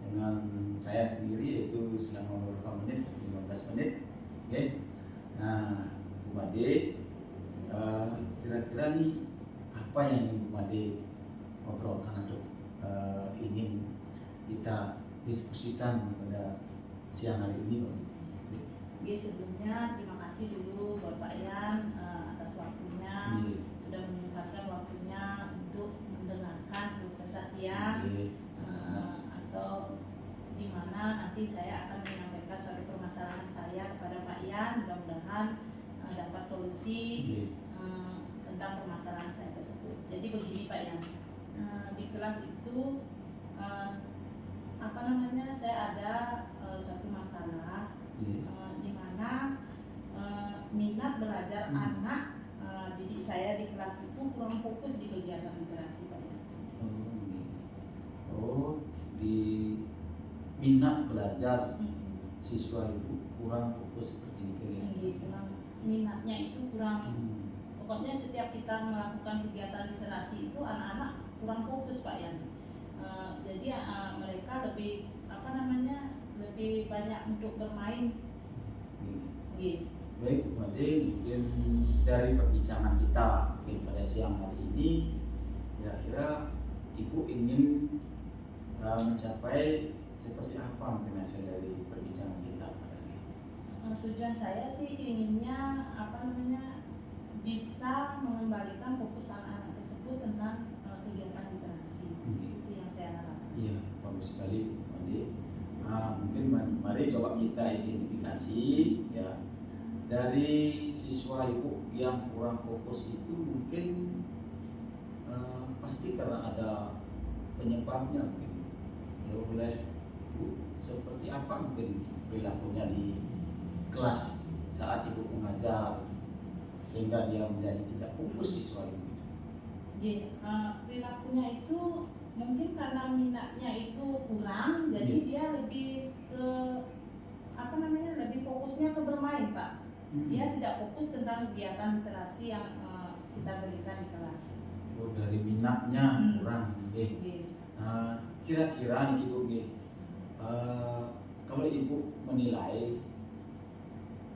dengan saya sendiri, yaitu selama beberapa menit, 15 menit, oke. Nah, Bu Made, kira-kira nih apa yang ingin Bu Made ngobrolkan atau ingin kita diskusikan pada siang hari ini, Pak? Oke, sebelumnya terima kasih dulu Bapak Yan atas waktunya, sudah menyempatkan waktunya untuk mendengarkan kesaksian atau di mana nanti saya akan menyampaikan suatu permasalahan saya kepada Pak Yan, mudah-mudahan dapat solusi tentang permasalahan saya tersebut. Jadi begini Pak Yan, di kelas itu saya ada suatu masalah di mana minat belajar anak didik saya di kelas itu kurang fokus di kegiatan literasi Pak Yan. Di minat belajar siswa Ibu kurang fokus seperti ini. Minatnya itu kurang. Pokoknya setiap kita melakukan kegiatan literasi itu anak-anak kurang fokus Pak Yan. Jadi mereka lebih lebih banyak untuk bermain. Baik, Bu Made, mungkin dari perbincangan kita mungkin pada siang hari ini, kira-kira Ibu ingin mencapai seperti apa mungkin hasil dari perbincangan kita pada ini? Tujuan saya sih inginnya bisa mengembalikan fokus anak-anak tersebut tentang kegiatan literasi. Itu sih yang saya harapkan. Iya, bagus sekali Bu Made. Mungkin mari coba kita identifikasi ya, dari siswa Ibu yang kurang fokus itu mungkin pasti karena ada penyebabnya mungkin. Kalau boleh Bu, seperti apa mungkin perilakunya di kelas saat Ibu mengajar sehingga dia menjadi tidak fokus siswa Ibu? Perilakunya itu mungkin karena minatnya itu kurang, jadi dia lebih ke lebih fokusnya ke bermain Pak. Dia tidak fokus tentang kegiatan literasi yang kita berikan di kelas. Dari minatnya kurang. Kira-kira nih Ibu, kalau Ibu menilai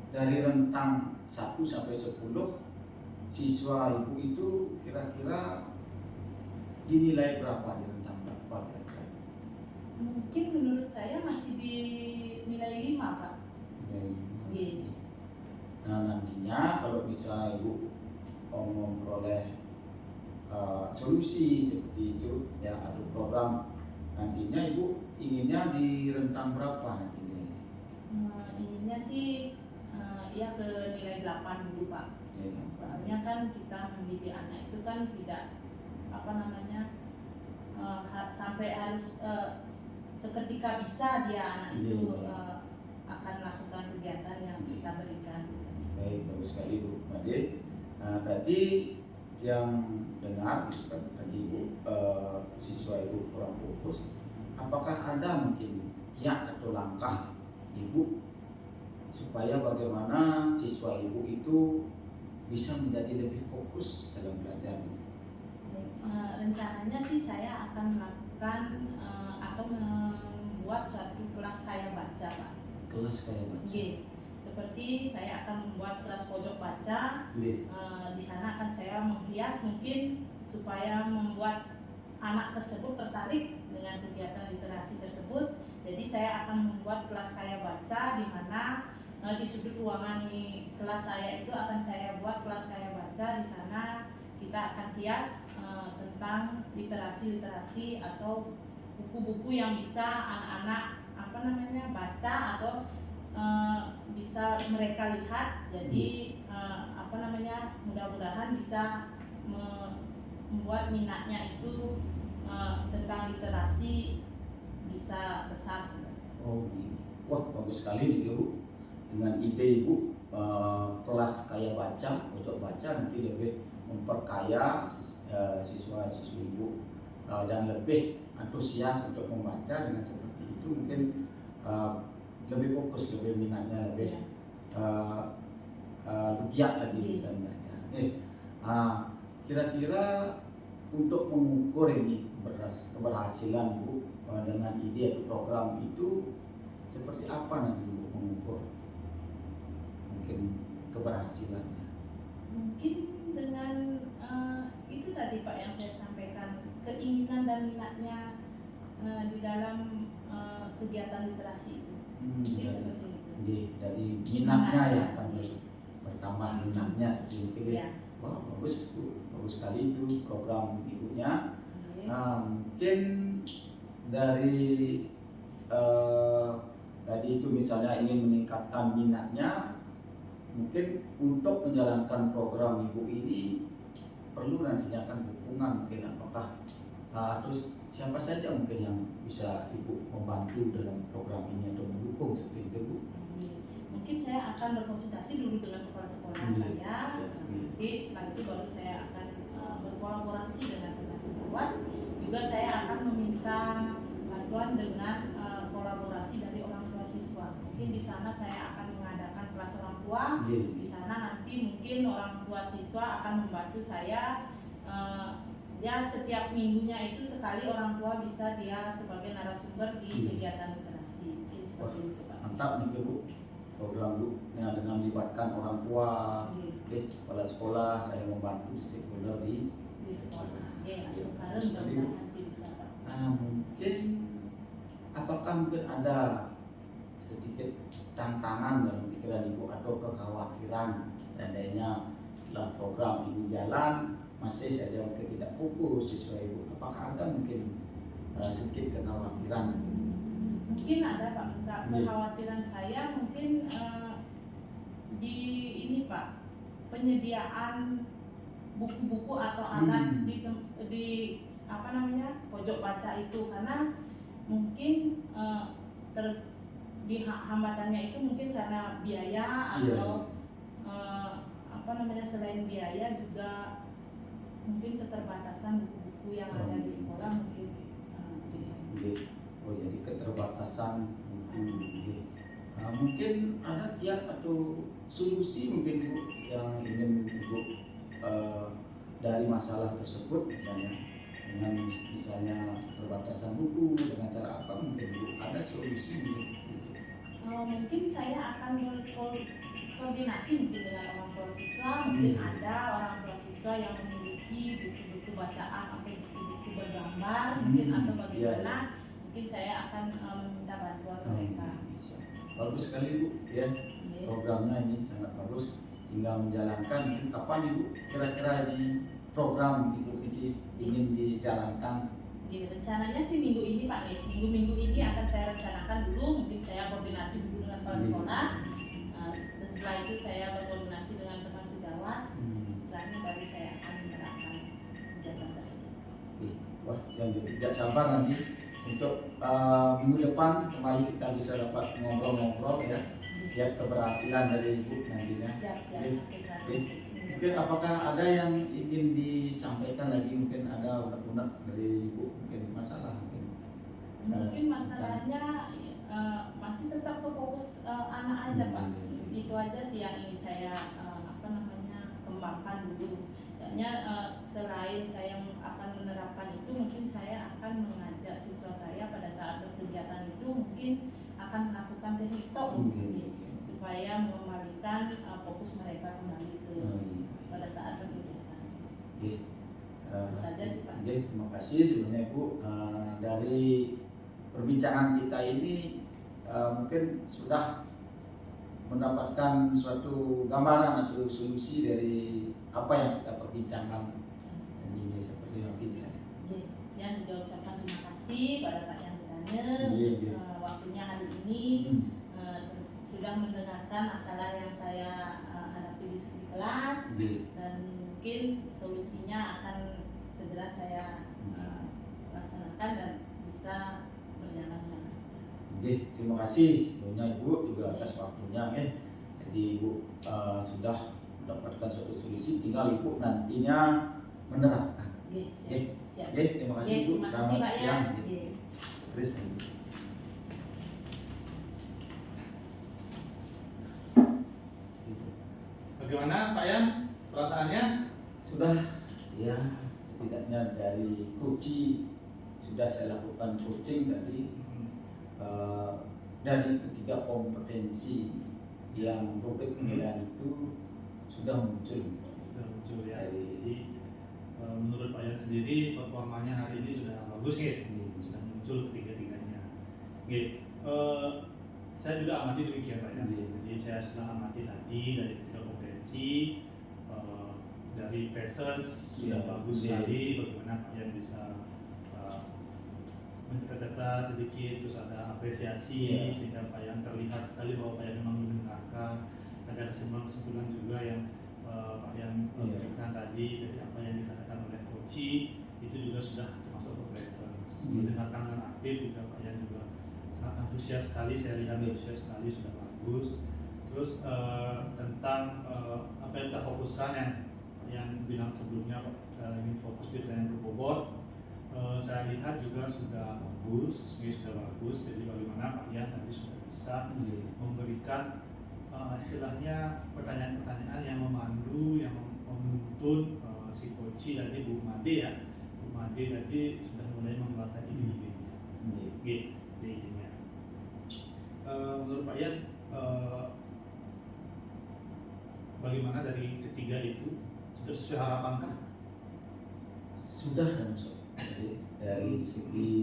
dari rentang 1 sampai 10 siswa Ibu itu kira-kira dinilai berapa, di rentang berapa kira-kira? Mungkin menurut saya masih di nilai 5 Pak. Nah, nantinya kalau bisa Ibu memperoleh solusi seperti itu ya, atau program, nantinya Ibu inginnya di rentang berapa nantinya? Inginnya sih ya ke nilai 8 dulu Pak. Soalnya kan kita mendidik anak itu kan tidak sampai harus seketika bisa dia anak itu akan melakukan kegiatan yang kita berikan. Baik, bagus sekali Bu Made. Tadi yang dengar gitu kan, tadi Ibu siswa Ibu kurang fokus. Apakah ada mungkin kiat atau langkah Ibu supaya bagaimana siswa Ibu itu bisa menjadi lebih fokus dalam belajar? Rencananya sih saya akan melakukan atau membuat suatu kelas kaya baca Pak. Kelas kaya baca. Seperti saya akan membuat kelas pojok baca. Di sana akan saya menghias mungkin supaya membuat anak tersebut tertarik dengan kegiatan literasi tersebut. Jadi saya akan membuat kelas kaya baca di mana di sudut ruangan di kelas saya itu akan saya buat kelas kaya baca. Di sana kita akan hias tentang literasi atau buku-buku yang bisa anak-anak baca atau bisa mereka lihat. Jadi mudah-mudahan bisa membuat minatnya itu tentang literasi bisa besar. Wah, bagus sekali nih Bu, dengan ide Ibu kelas kaya baca, pojok baca nanti lebih memperkaya siswa-siswi Ibu dan lebih antusias untuk membaca dengan seperti itu, mungkin lebih fokus, lebih minatnya, lebih giat lagi dalam belajar. Kira-kira untuk mengukur ini keberhasilan Bu dengan ide atau program itu seperti apa nanti Bu mengukur mungkin keberhasilannya? Mungkin dengan itu tadi Pak yang saya sampaikan, keinginan dan minatnya di dalam kegiatan literasi itu. Mungkin seperti itu. Dari minatnya ya kan bertambah minatnya seperti itu. Ya. Wah, bagus Bu, bagus sekali itu program Ibunya. Mungkin dari tadi itu misalnya ingin meningkatkan minatnya, mungkin untuk menjalankan program Ibu ini perlu nantinya kan dukungan, mungkin apakah terus siapa saja mungkin yang bisa Ibu membantu dalam program ini atau mendukung seperti itu Bu? Mungkin saya akan berkonsultasi dulu dengan kepala sekolah saya. Nanti setelah itu baru saya akan berkolaborasi dengan teman sejawat. Juga saya akan meminta bantuan dengan kolaborasi dari orang tua siswa. Mungkin di sana saya akan mengadakan kelas orang tua. Di sana nanti mungkin orang tua siswa akan membantu saya. Ya setiap minggunya itu sekali orang tua bisa dia sebagai narasumber di kegiatan literasi. Seperti itu Pak. Mantap nih Bu program Bu ya, dengan melibatkan orang tua, kepala sekolah, saya membantu stakeholder di sekolah. Sekarang mudah-mudahan sih bisa Pak. Mungkin apakah mungkin ada sedikit tantangan dalam pikiran Ibu atau kekhawatiran seandainya setelah program ini jalan masih saja mungkin tidak fokus siswa Ibu, apakah ada mungkin sedikit kekhawatiran? Mungkin ada Pak, kekhawatiran saya mungkin di ini Pak, penyediaan buku-buku atau alat di apa namanya pojok baca itu, karena mungkin hambatannya itu mungkin karena biaya atau apa namanya selain biaya juga mungkin keterbatasan buku-buku yang ada di sekolah mungkin. Oh jadi keterbatasan mungkin ada kiat atau solusi mungkin Bu yang ingin Ibu dari masalah tersebut, misalnya dengan misalnya keterbatasan buku, dengan cara apa mungkin Bu ada solusi mungkin? Mungkin saya akan berkoordinasi mungkin dengan orang tua siswa, mungkin ada orang tua siswa yang memiliki buku-buku bacaan atau buku-buku bergambar mungkin atau bagaimana. Mungkin saya akan meminta bantuan mereka. Bagus sekali Bu ya, programnya ini sangat bagus, tinggal menjalankan. Mungkin kapan Ibu kira-kira ini program Ibu ini ingin dijalankan? Rencananya sih minggu ini Pak, minggu ini akan saya rencanakan dulu, mungkin saya koordinasi dulu dengan kepala sekolah. Setelah itu saya berkoordinasi dengan teman sejawat. Setelahnya baru saya akan menerapkan kegiatan tersebut. Wah, yang jadi tidak sabar nanti untuk minggu depan kembali kita bisa dapat ngobrol-ngobrol ya, lihat keberhasilan dari Ibu nantinya. Siap. Mungkin apakah ada yang ingin disampaikan lagi, mungkin ada unek-unek dari Ibu, mungkin masalah mungkin masalahnya masih tetap ke fokus anak aja Pak. Itu aja sih yang ingin saya kembangkan dulu. Selain saya akan menerapkan itu, mungkin saya akan mengajak siswa saya pada saat berkegiatan itu mungkin akan melakukan teknik stop supaya mengembalikan fokus mereka kembali ke pada saat berkegiatan. Itu saja sih Pak. Terima kasih sebenarnya Bu, dari perbincangan kita ini mungkin sudah mendapatkan suatu gambaran atau solusi dari apa yang kita perbincangkan ini seperti nanti ya. Yang juga ucapkan terima kasih pada Pak Yang waktunya hari ini sudah mendengarkan masalah yang saya hadapi di kelas dan mungkin solusinya akan segera saya laksanakan dan bisa berjalan dengan lancar. Terima kasih sebelumnya Ibu juga atas waktunya Jadi Ibu sudah mendapatkan suatu solusi, tinggal Ibu nantinya menerapkan. Oke, Oke. siap. Oke, terima kasih Oke, Bu. terima kasih, Selamat Pak, ya. siang. Oke. Chris. Bagaimana Pak Yan perasaannya? Sudah ya setidaknya dari coaching sudah saya lakukan coaching tadi dari ketiga kompetensi yang rubrik penilaian itu sudah muncul. Sudah muncul ya. Jadi menurut Pak Yan sendiri performanya hari ini sudah bagus ya. Sudah muncul ketiga-tiganya. Oke. Saya juga amati demikian Pak Yan. Jadi saya sudah amati tadi dari ketiga kompetensi dari presence sudah bagus sekali. Bagaimana Pak Yan bisa mencatat sedikit, terus ada apresiasi sehingga Pak Yan terlihat sekali bahwa Pak Yan memang mendengarkan. Ada kesimpulan juga yang Pak Yan berikan tadi dari apa yang dikatakan oleh Koci itu juga sudah termasuk presence. Mendengarkan dengan aktif juga Pak Yan juga sangat antusias sekali, saya lihat antusias sekali, sudah bagus. Terus tentang apa yang kita fokuskan yang bilang sebelumnya ingin fokus di training berbobot, saya lihat juga sudah bagus, ini sudah bagus. Jadi bagaimana Pak Yan tadi sudah bisa memberikan istilahnya pertanyaan-pertanyaan yang memandu, yang menuntun si Koci tadi Bu Made ya. Bu Made tadi sudah mulai mengeluarkan ide-idenya. Ide-idenya. Menurut Pak Yan, bagaimana dari ketiga itu sudah sesuai harapan kan? Sudah masuk. Jadi dari segi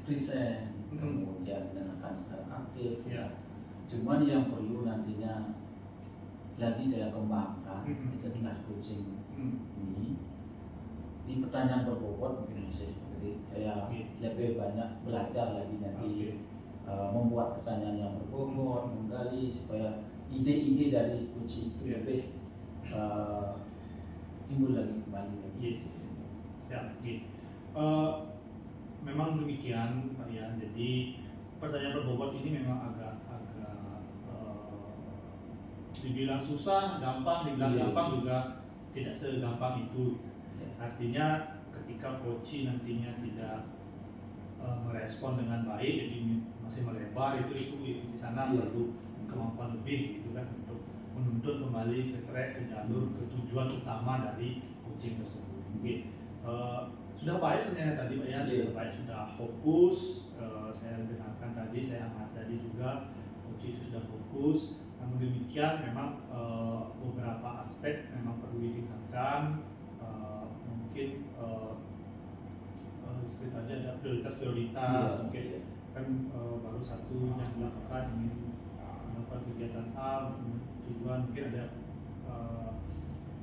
present, kemudian mendengarkan secara aktif ya. Cuman yang perlu nantinya lagi saya kembangkan setelah coaching ini di pertanyaan berbobot mungkin masih. Jadi saya lebih banyak belajar lagi nanti membuat pertanyaan yang berbobot, menggali supaya ide-ide dari coaching itu lebih timbul lagi kembali lagi. Siap. Memang demikian Pak Yan. Jadi pertanyaan berbobot ini memang agak dibilang susah, gampang, dibilang gampang juga tidak segampang itu. Artinya ketika Koci nantinya tidak merespon dengan baik, jadi masih melebar itu di sana perlu kemampuan lebih gitu kan untuk menuntun kembali ke track, ke jalur, ke tujuan utama dari coaching tersebut. Sudah baik sebenarnya tadi Pak Yan, sudah baik, sudah fokus. Saya dengarkan tadi, saya amati tadi juga Koci itu sudah fokus. Namun demikian memang beberapa aspek memang perlu ditingkatkan. Mungkin seperti tadi ada prioritas, mungkin kan baru satu yang dilakukan ingin melakukan kegiatan A, tujuan mungkin ada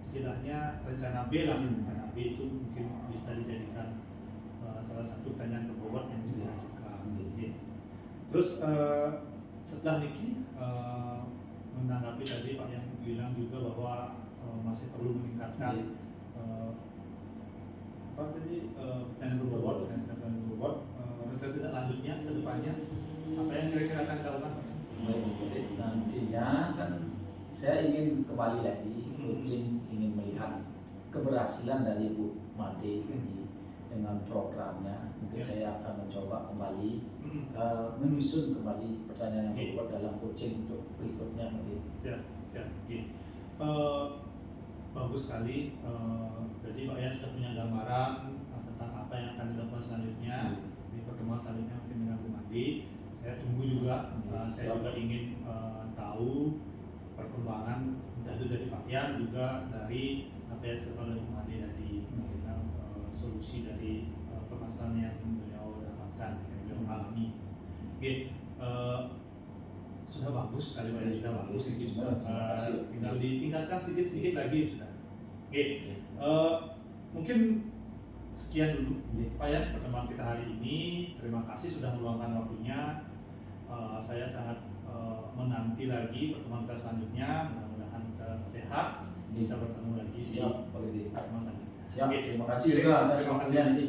istilahnya rencana B lah. Rencana B itu mungkin bisa dijadikan salah satu pertanyaan berbobot yang bisa diajukan. Terus setelah Niki menanggapi tadi Pak yang bilang juga bahwa masih perlu meningkatkan apa tadi pertanyaan berbobot, rencana tidak lanjutnya ke depannya apa yang kira-kira akan dilakukan? Baik, nantinya kan saya ingin kembali lagi coaching, ingin melihat keberhasilan dari Bu Made dengan programnya. Mungkin saya akan mencoba kembali menyusun kembali pertanyaan yang berbobot dalam coaching untuk berikutnya. Siap. Bagus sekali. Jadi Pak Yan sudah punya gambaran tentang apa yang akan dilakukan selanjutnya di pertemuan selanjutnya mungkin dengan Bu Made. Saya tunggu juga. Saya juga ingin tahu perkembangan entah itu dari Pak Yan juga dari apa yang disampaikan oleh Bu Made tadi, solusi dari permasalahan yang beliau dapatkan, yang beliau alami. Sudah bagus sekali Pak Yan, sudah bagus ini sudah. Tinggal ditingkatkan sedikit lagi sudah. Mungkin sekian dulu Pak Yan pertemuan kita hari ini. Terima kasih sudah meluangkan waktunya. Saya sangat menanti lagi pertemuan kita selanjutnya. Mudah-mudahan kita sehat, bisa bertemu lagi di pertemuan selanjutnya. Siap. Terima kasih juga atas waktunya nanti.